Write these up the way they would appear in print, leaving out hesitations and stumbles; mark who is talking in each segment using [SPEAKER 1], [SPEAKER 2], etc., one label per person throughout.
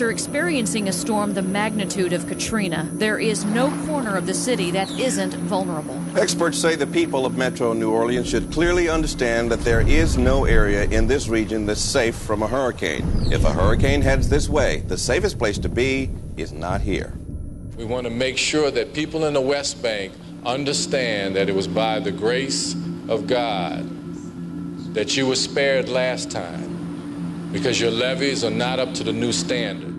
[SPEAKER 1] After experiencing a storm the magnitude of Katrina, there is no corner of the city that isn't vulnerable.
[SPEAKER 2] Experts say the people of Metro New Orleans should clearly understand that there is no area in this region that's safe from a hurricane. If a hurricane heads this way, the safest place to be is not here.
[SPEAKER 3] We want to make sure that people in the West Bank understand that it was by the grace of God that you were spared last time, because your levees are not up to the new standards.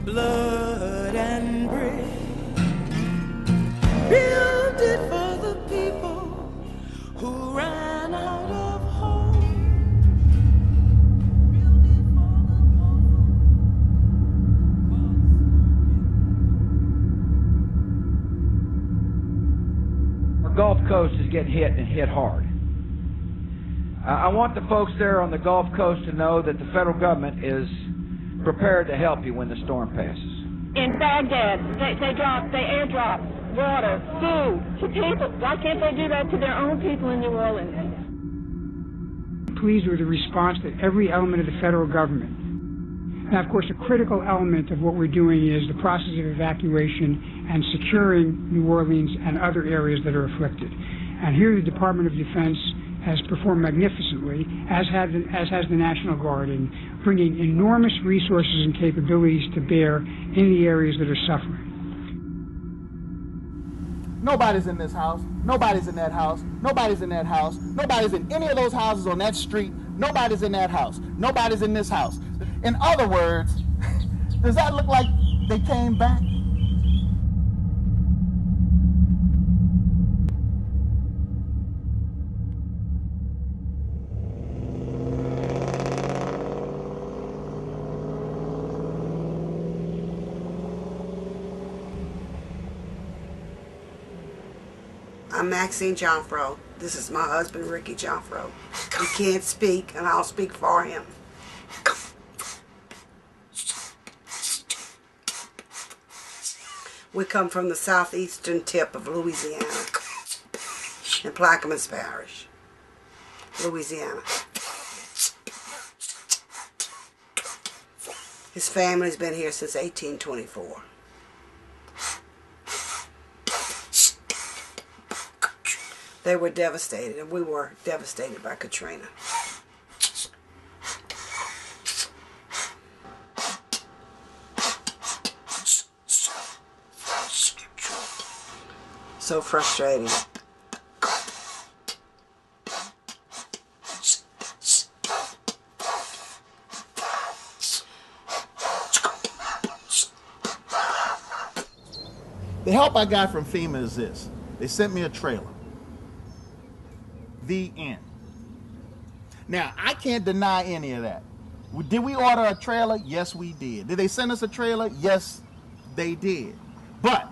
[SPEAKER 4] Blood and bread, build it for the people who ran out of home. Build it
[SPEAKER 5] for the Gulf Coast is getting hit and hit hard. I want the folks there on the Gulf Coast to know that the federal government is prepared to help you when the storm passes.
[SPEAKER 6] In Baghdad, they airdrop water, food to people. Why can't they do that to their own people in New Orleans?
[SPEAKER 7] Pleased with the response that every element of the federal government. Now, of course, a critical element of what we're doing is the process of evacuation and securing New Orleans and other areas that are afflicted. And here the Department of Defense has performed magnificently, as has the National Guard, in bringing enormous resources and capabilities to bear in the areas that are suffering.
[SPEAKER 8] Nobody's in this house. Nobody's in that house. Nobody's in that house. Nobody's in any of those houses on that street. Nobody's in that house. Nobody's in this house. In other words, does that look like they came back?
[SPEAKER 9] I'm Maxine Jonfro. This is my husband, Ricky Jonfro. He can't speak, and I'll speak for him. We come from the southeastern tip of Louisiana, in Plaquemines Parish, Louisiana. His family's been here since 1824. They were devastated, and we were devastated by Katrina. So frustrating.
[SPEAKER 8] The help I got from FEMA is this. They sent me a trailer. The end. Now, I can't deny any of that. Did we order a trailer? Yes, we did. Did they send us a trailer? Yes, they did. But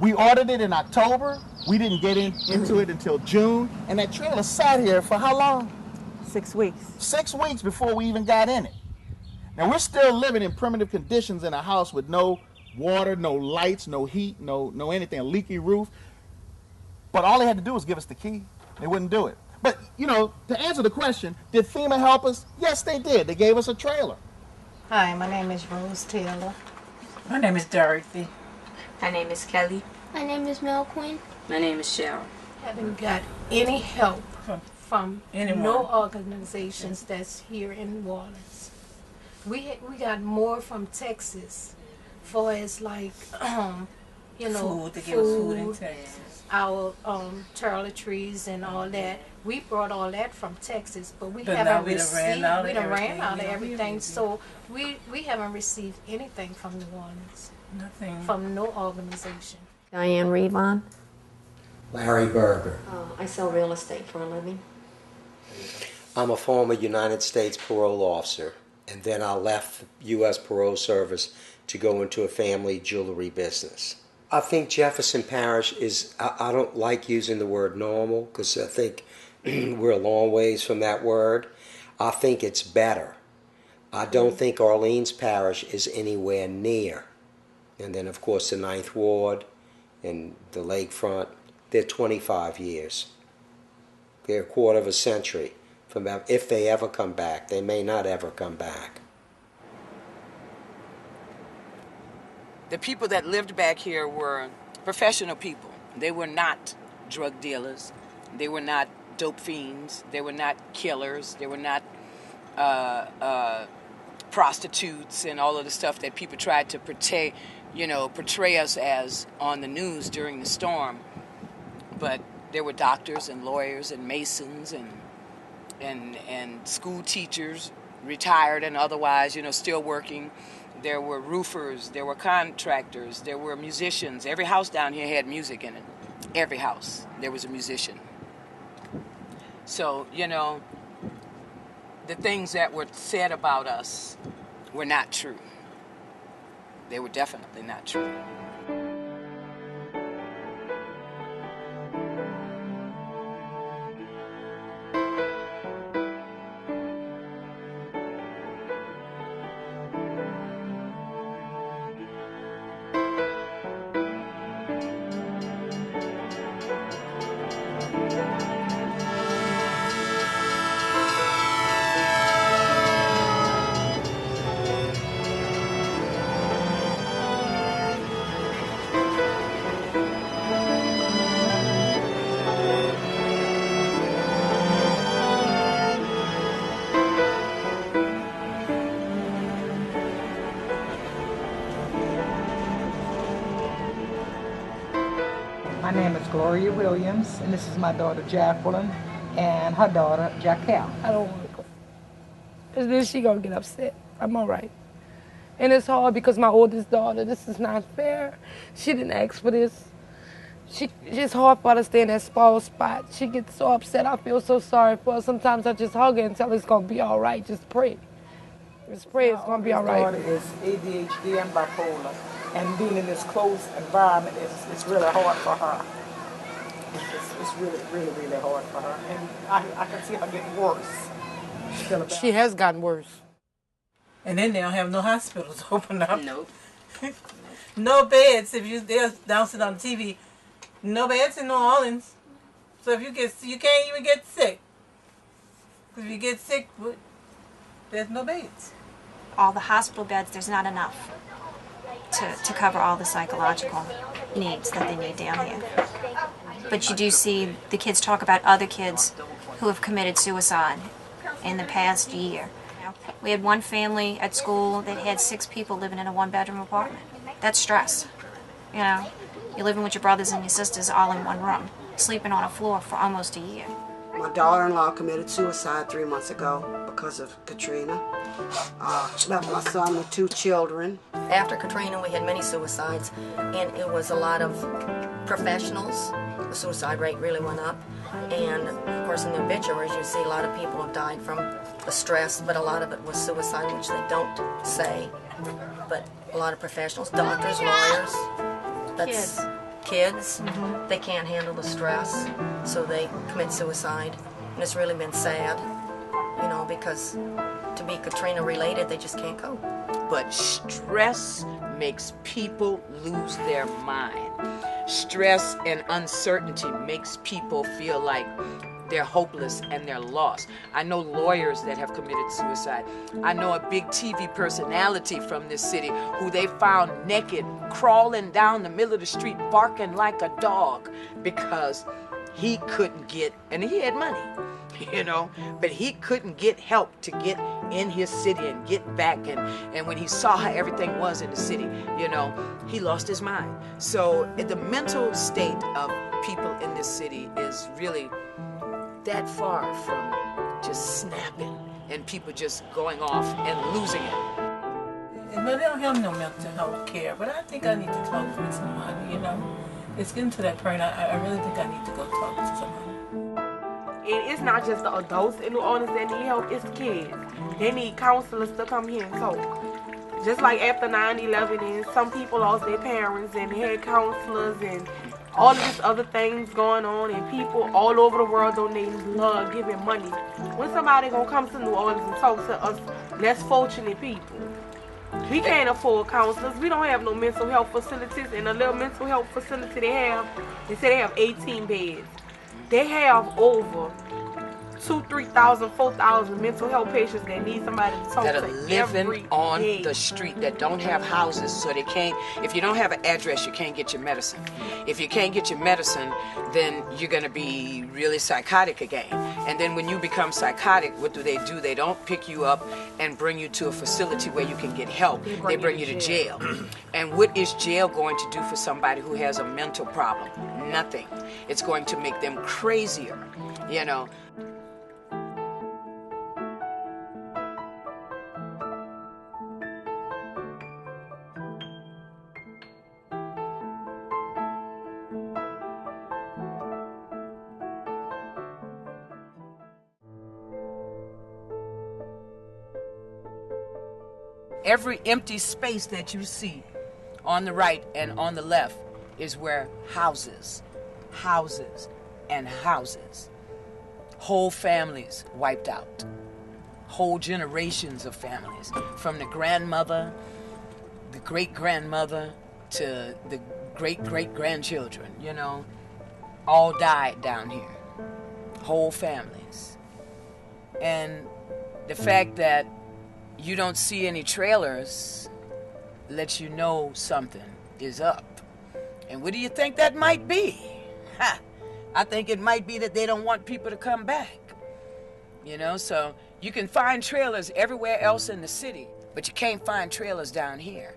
[SPEAKER 8] we ordered it in October. We didn't get into it until June. And that trailer sat here for how long?
[SPEAKER 10] 6 weeks.
[SPEAKER 8] 6 weeks before we even got in it. Now, we're still living in primitive conditions in a house with no water, no lights, no heat, no anything, a leaky roof. But all they had to do was give us the key. They wouldn't do it. But, you know, to answer the question, did FEMA help us? Yes, they did. They gave us a trailer.
[SPEAKER 11] Hi, my name is Rose Taylor.
[SPEAKER 12] My name is Dorothy.
[SPEAKER 13] My name is Kelly.
[SPEAKER 14] My name is Mel Quinn.
[SPEAKER 13] My name is Cheryl.
[SPEAKER 15] Haven't got any help from
[SPEAKER 12] anyone.
[SPEAKER 15] No organizations that's here in New Orleans. We got more from Texas, for as like, you know,
[SPEAKER 12] food, to give us food in Texas.
[SPEAKER 15] Our toiletries and all that. We brought all that from Texas, but we
[SPEAKER 12] But
[SPEAKER 15] haven't
[SPEAKER 12] now we done
[SPEAKER 15] received.
[SPEAKER 12] ran out of
[SPEAKER 15] We done ran
[SPEAKER 12] everything.
[SPEAKER 15] out
[SPEAKER 12] We
[SPEAKER 15] of
[SPEAKER 12] don't
[SPEAKER 15] everything.
[SPEAKER 12] need
[SPEAKER 15] So we haven't received anything from New Orleans.
[SPEAKER 12] Nothing.
[SPEAKER 15] From no organization.
[SPEAKER 10] Diane Revon.
[SPEAKER 14] Larry Berger.
[SPEAKER 10] I sell real estate for a living.
[SPEAKER 14] I'm a former United States parole officer, and then I left the U.S. Parole Service to go into a family jewelry business. I think Jefferson Parish is, I don't like using the word normal because I think we're a long ways from that word. I think it's better. I don't think Orleans Parish is anywhere near. And then, of course, the 9th Ward and the lakefront, they're 25 years. They're a quarter of a century. From if they ever come back. They may not ever come back.
[SPEAKER 16] The people that lived back here were professional people. They were not drug dealers. They were not dope fiends. They were not killers. They were not prostitutes and all of the stuff that people tried to portray us as on the news during the storm. But there were doctors and lawyers and masons and school teachers, retired and otherwise, still working. There were roofers, there were contractors, there were musicians. Every house down here had music in it. Every house, there was a musician. So, the things that were said about us were not true. They were definitely not true.
[SPEAKER 12] My name is Gloria Williams, and this is my daughter Jacqueline, and her daughter Jaquel.
[SPEAKER 17] I don't want to go. Because then she gonna get upset. I'm all right. And it's hard because my oldest daughter, this is not fair. She didn't ask for this. It's hard for her to stay in that small spot. She gets so upset. I feel so sorry for her. Sometimes I just hug her and tell her it's gonna be all right. Just pray. Just pray it's gonna be all right.
[SPEAKER 12] My daughter is ADHD and bipolar, and being in this closed environment it's really hard for her. It's really, really, really hard for her, and I can see her getting worse.
[SPEAKER 17] She has gotten worse.
[SPEAKER 12] And then they don't have no hospitals open up.
[SPEAKER 16] Nope.
[SPEAKER 12] No beds. If they're announcing on TV, no beds in New Orleans. So if you can't even get sick. If you get sick, there's no beds.
[SPEAKER 18] All the hospital beds, there's not enough to cover all the psychological needs that they need down here. But you do see the kids talk about other kids who have committed suicide in the past year. We had one family at school that had 6 people living in a 1-bedroom apartment. That's stress. You're living with your brothers and your sisters all in one room, sleeping on a floor for almost a year.
[SPEAKER 9] My daughter-in-law committed suicide 3 months ago because of Katrina. Left my son with 2 children.
[SPEAKER 10] After Katrina, we had many suicides, and it was a lot of professionals. The suicide rate really went up. And, of course, in the obituaries, you see a lot of people have died from the stress, but a lot of it was suicide, which they don't say. But a lot of professionals, doctors, lawyers, that's kids. Mm-hmm. They can't handle the stress, so they commit suicide. And it's really been sad, because to be Katrina related, they just can't cope.
[SPEAKER 16] But stress makes people lose their mind. Stress and uncertainty makes people feel like they're hopeless and they're lost. I know lawyers that have committed suicide. I know a big TV personality from this city who they found naked, crawling down the middle of the street, barking like a dog because he couldn't get, and he had money, but he couldn't get help to get in his city and get back. And when he saw how everything was in the city, he lost his mind. So the mental state of people in this city is really that far from just snapping and people just going off and losing it.
[SPEAKER 12] But they don't have no mental health care. But I think I need to talk with somebody, you know. It's getting to that point. I really think I need to go talk to somebody.
[SPEAKER 17] And it's not just the adults in New Orleans that need help, it's the kids. They need counselors to come here and talk. Just like after 9/11, and some people lost their parents and they had counselors and all of these other things going on, and people all over the world donating blood, giving money. When somebody gonna come to New Orleans and talk to us less fortunate people? We can't afford counselors. We don't have no mental health facilities. And the little mental health facility they say they have 18 beds. They have over 2,000, 3,000, 4,000 mental health patients that need somebody to talk
[SPEAKER 16] that
[SPEAKER 17] to
[SPEAKER 16] are living
[SPEAKER 17] every
[SPEAKER 16] on
[SPEAKER 17] day.
[SPEAKER 16] the street, that don't have houses, so they can't. If you don't have an address, you can't get your medicine. If you can't get your medicine, then you're going to be really psychotic again. And then when you become psychotic, what do? They don't pick you up and bring you to a facility where you can get help. They bring you to jail. And what is jail going to do for somebody who has a mental problem? Nothing. It's going to make them crazier, you know. Every empty space that you see on the right and on the left is where houses, and houses. Whole families wiped out. Whole generations of families. From the grandmother, the great-grandmother, to the great-great-grandchildren, you know, all died down here. Whole families. And the fact that you don't see any trailers lets you know something is up. And what do you think that might be? Ha! I think it might be that they don't want people to come back. You know, so you can find trailers everywhere else in the city, but you can't find trailers down here.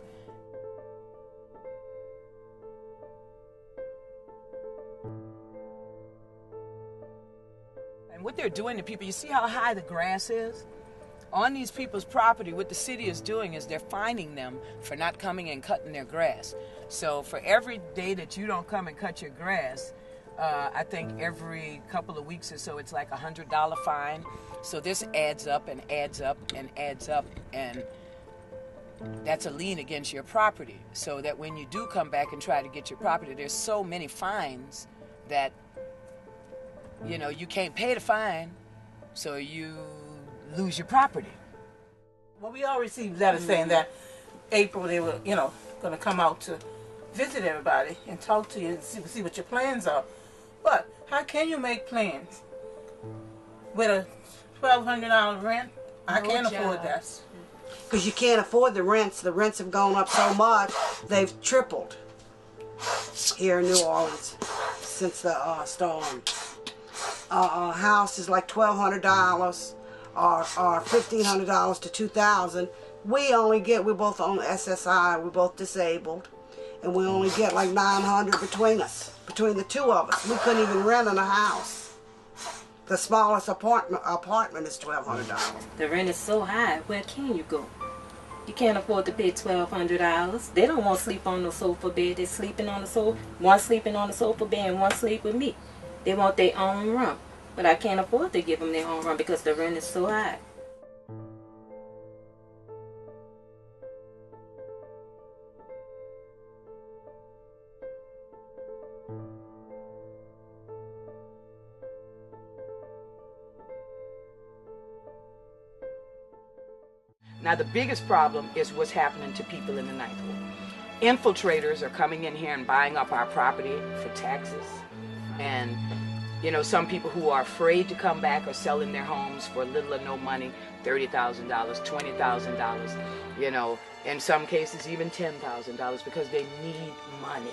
[SPEAKER 16] And what they're doing to people, you see how high the grass is? On these people's property, what the city is doing is they're fining them for not coming and cutting their grass. So for every day that you don't come and cut your grass, I think every couple of weeks or so, it's like $100 fine. So this adds up and adds up and adds up, and that's a lien against your property. So that when you do come back and try to get your property, there's so many fines that, you know, you can't pay the fine, so you lose your property.
[SPEAKER 12] Well, we all received letters saying that April they were, you know, going to come out to visit everybody and talk to you and see what your plans are. But how can you make plans with a $1,200 rent? I can't afford that.
[SPEAKER 9] Because you can't afford the rents. The rents have gone up so much, they've tripled here in New Orleans since the storm. A house is like $1,200. Or $1,500 to $2,000. We're both on SSI, we're both disabled, and we only get like $900 between us, between the two of us. We couldn't even rent in a house. The smallest apartment is $1,200.
[SPEAKER 19] The rent is so high, where can you go? You can't afford to pay $1,200. They don't want to sleep on the sofa bed. They're sleeping on the sofa, one sleeping on the sofa bed and one sleep with me. They want their own room. But I can't afford to give them their own room because the rent is so high.
[SPEAKER 16] Now the biggest problem is what's happening to people in the Ninth Ward. Infiltrators are coming in here and buying up our property for taxes, and you know, some people who are afraid to come back are selling their homes for little or no money, $30,000, $20,000, you know, in some cases even $10,000 because they need money.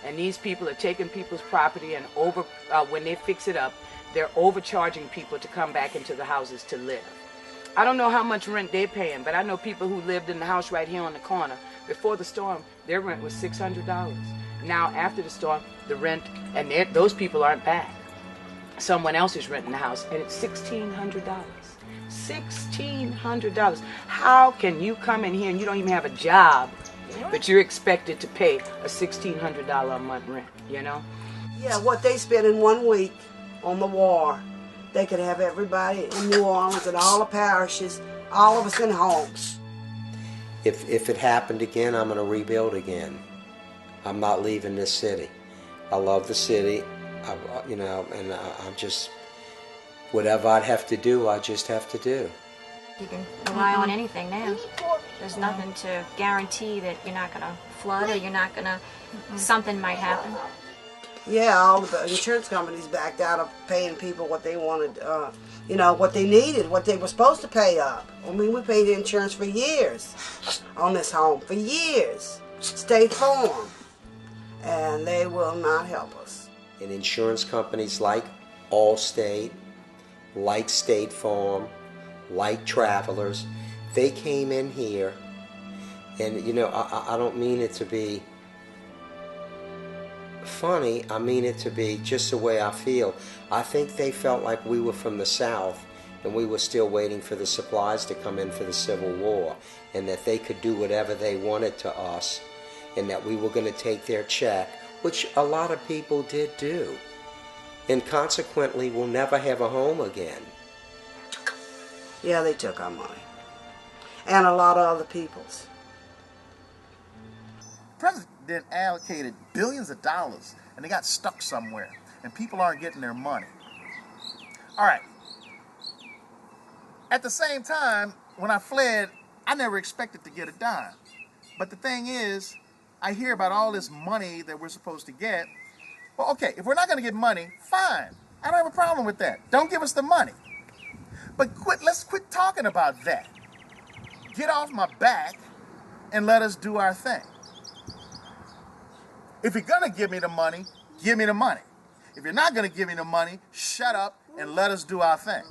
[SPEAKER 16] And these people are taking people's property and when they fix it up, they're overcharging people to come back into the houses to live. I don't know how much rent they're paying, but I know people who lived in the house right here on the corner. Before the storm, their rent was $600. Now, after the storm, the rent, and those people aren't back. someone else is renting the house, and it's $1,600. $1,600. How can you come in here and you don't even have a job, but you're expected to pay a $1,600 a month rent, you know?
[SPEAKER 9] Yeah, what they spent in 1 week on the war, they could have everybody in New Orleans and all the parishes, all of us in homes.
[SPEAKER 14] If it happened again, I'm going to rebuild again. I'm not leaving this city. I love the city, and I'm just, whatever I'd have to do, I just have to do.
[SPEAKER 18] You can rely on anything now. There's nothing to guarantee that you're not going to flood or you're not going to, something might happen.
[SPEAKER 9] Yeah, all the insurance companies backed out of paying people what they wanted, what they needed, what they were supposed to pay up. I mean, we paid insurance for years on this home, for years. State Farm. And they will not help us.
[SPEAKER 14] And insurance companies like Allstate, like State Farm, like Travelers, they came in here, and I don't mean it to be funny, I mean it to be just the way I feel. I think they felt like we were from the South and we were still waiting for the supplies to come in for the Civil War, and that they could do whatever they wanted to us, and that we were going to take their check, which a lot of people did do, and consequently will never have a home again.
[SPEAKER 9] Yeah, they took our money. And a lot of other people's.
[SPEAKER 8] The president allocated billions of dollars, and they got stuck somewhere, and people aren't getting their money. All right. At the same time, when I fled, I never expected to get a dime. But the thing is, I hear about all this money that we're supposed to get. Well, okay, if we're not going to get money, fine. I don't have a problem with that. Don't give us the money. But let's quit talking about that. Get off my back and let us do our thing. If you're going to give me the money, give me the money. If you're not going to give me the money, shut up and let us do our thing.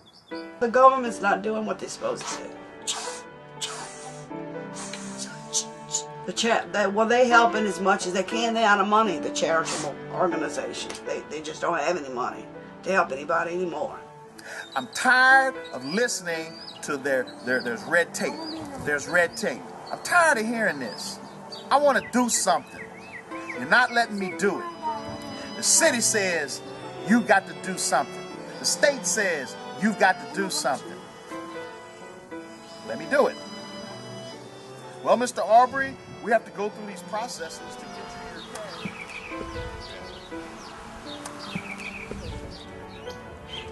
[SPEAKER 9] The government's not doing what they're supposed to do. They helping as much as they can. They're out of money, the charitable organizations. They just don't have any money to help anybody anymore.
[SPEAKER 8] I'm tired of listening to there's red tape. There's red tape. I'm tired of hearing this. I want to do something. You're not letting me do it. The city says you got to do something. The state says you've got to do something. Let me do it. Well, Mr. Aubrey, we have to go through these processes to get to your car.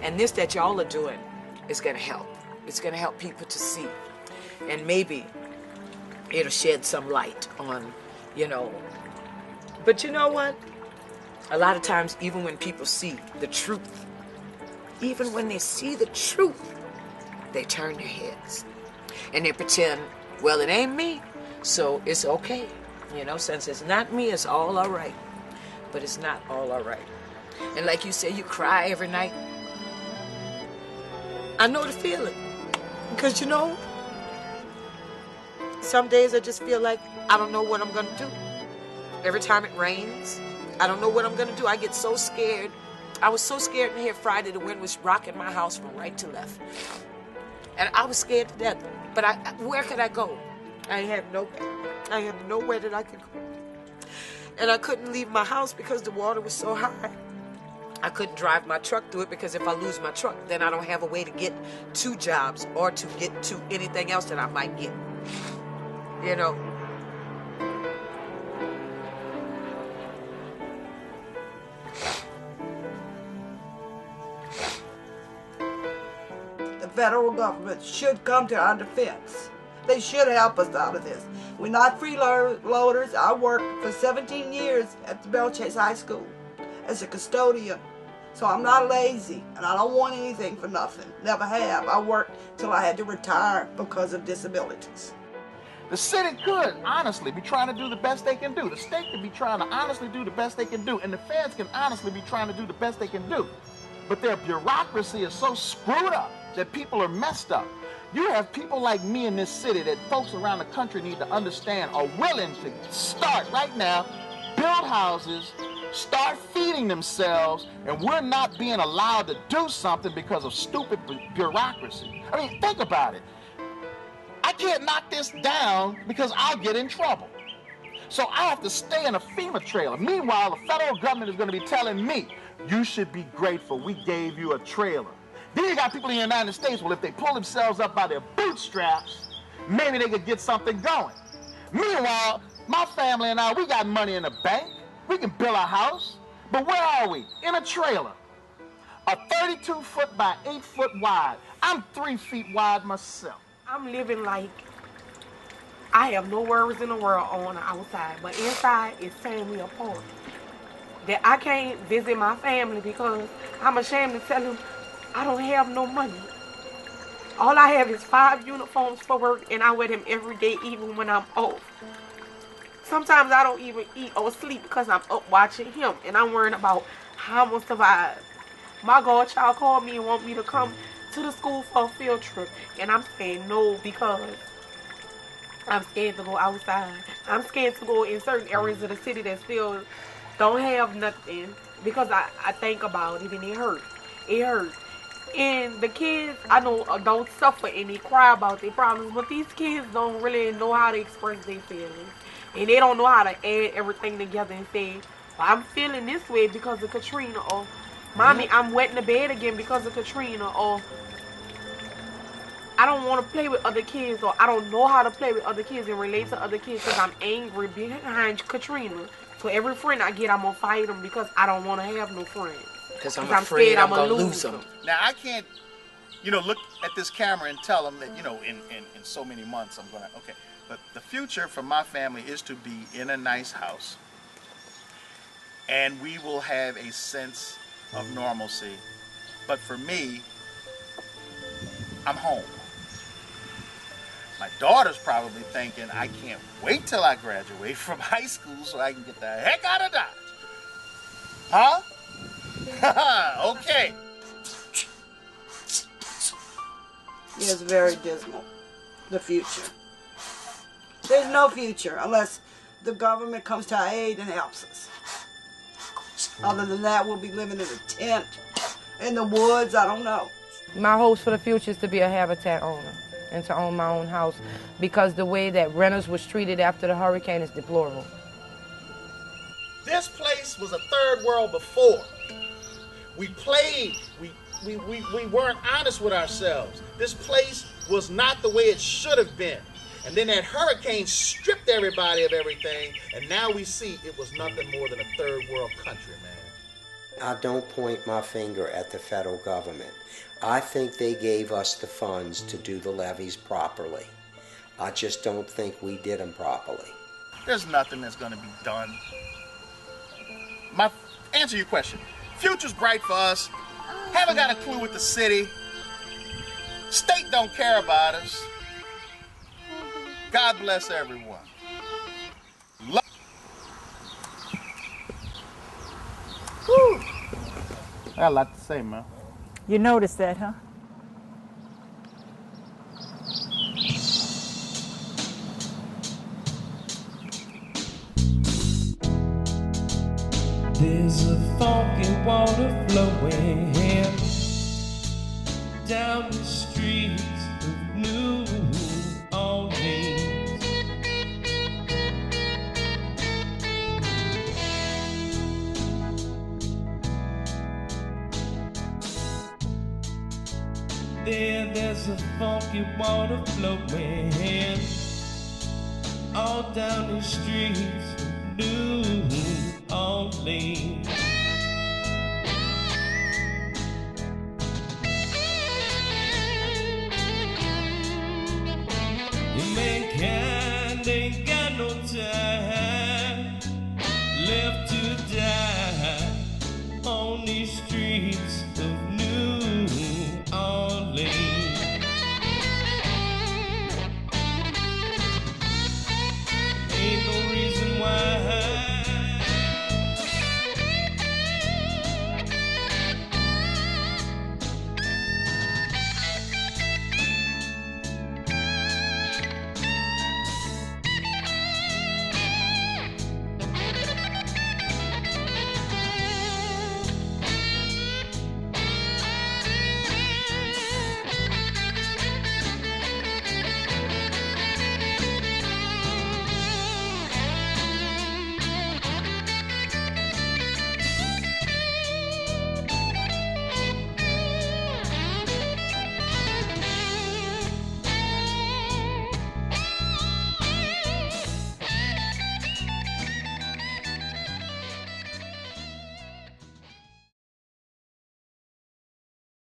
[SPEAKER 16] And this that y'all are doing is going to help. It's going to help people to see. And maybe it'll shed some light on, But you know what? A lot of times, even when people see the truth, even when they see the truth, they turn their heads. And they pretend, well, it ain't me, so it's okay. Since it's not me, it's all right. But it's not all right. And like you say, you cry every night. I know the feeling. Because, some days I just feel like I don't know what I'm going to do. Every time it rains, I don't know what I'm going to do. I get so scared. I was so scared in here Friday. The wind was rocking my house from right to left. And I was scared to death. But where could I go? I have nowhere that I could go. And I couldn't leave my house because the water was so high. I couldn't drive my truck through it because if I lose my truck, then I don't have a way to get to jobs or to get to anything else that I might get.
[SPEAKER 9] The federal government should come to our defense. They should help us out of this. We're not freeloaders. I worked for 17 years at the Belle Chase High School as a custodian. So I'm not lazy, and I don't want anything for nothing. Never have. I worked till I had to retire because of disabilities.
[SPEAKER 8] The city could honestly be trying to do the best they can do. The state could be trying to honestly do the best they can do. And the feds can honestly be trying to do the best they can do. But their bureaucracy is so screwed up that people are messed up. You have people like me in this city that folks around the country need to understand are willing to start right now, build houses, start feeding themselves, and we're not being allowed to do something because of stupid bureaucracy. I mean, think about it. I can't knock this down because I'll get in trouble. So I have to stay in a FEMA trailer. Meanwhile, the federal government is going to be telling me, you should be grateful we gave you a trailer. Then you got people in the United States, well, if they pull themselves up by their bootstraps, maybe they could get something going. Meanwhile, my family and I, we got money in the bank. We can build a house. But where are we? In a trailer. A 32-foot by 8-foot wide. I'm 3 feet wide myself.
[SPEAKER 17] I'm living like I have no worries in the world on the outside, but inside it's tearing me apart. That I can't visit my family because I'm ashamed to tell them I don't have no money. All I have is 5 uniforms for work, and I wear them every day, even when I'm off. Sometimes I don't even eat or sleep because I'm up watching him, and I'm worrying about how I'm going to survive. My godchild called me and want me to come to the school for a field trip, and I'm saying no because I'm scared to go outside. I'm scared to go in certain areas of the city that still don't have nothing because I think about it and it hurts. It hurts. And the kids, I know, don't suffer and they cry about their problems, but these kids don't really know how to express their feelings. And they don't know how to add everything together and say, well, I'm feeling this way because of Katrina, or Mommy, I'm wet in the bed again because of Katrina, or I don't want to play with other kids, or I don't know how to play with other kids and relate to other kids because I'm angry behind Katrina. So every friend I get, I'm going to fight them because I don't want to have no friends.
[SPEAKER 16] Because I'm afraid I'm going to lose them.
[SPEAKER 8] Now, I can't, look at this camera and tell them that, in so many months I'm going to, okay. But the future for my family is to be in a nice house. And we will have a sense of normalcy. But for me, I'm home. My daughter's probably thinking, I can't wait till I graduate from high school so I can get the heck out of Dodge. Huh? Okay.
[SPEAKER 9] It's very dismal, the future. There's no future unless the government comes to our aid and helps us. Other than that, we'll be living in a tent, in the woods, I don't know.
[SPEAKER 17] My hopes for the future is to be a habitat owner and to own my own house because the way that renters was treated after the hurricane is deplorable.
[SPEAKER 8] This place was a third world before. We played, we weren't honest with ourselves. This place was not the way it should have been. And then that hurricane stripped everybody of everything, and now we see it was nothing more than a third world country, man.
[SPEAKER 14] I don't point my finger at the federal government. I think they gave us the funds to do the levees properly. I just don't think we did them properly.
[SPEAKER 8] There's nothing that's going to be done. Answer your question. Future's bright for us. Haven't got a clue with the city. State don't care about us. God bless everyone. Whew. I got a lot to say, man.
[SPEAKER 20] You noticed that, huh?
[SPEAKER 4] There's a funky water flowing down the streets of New Orleans. There's a funky water flowing all down the streets of New Orleans.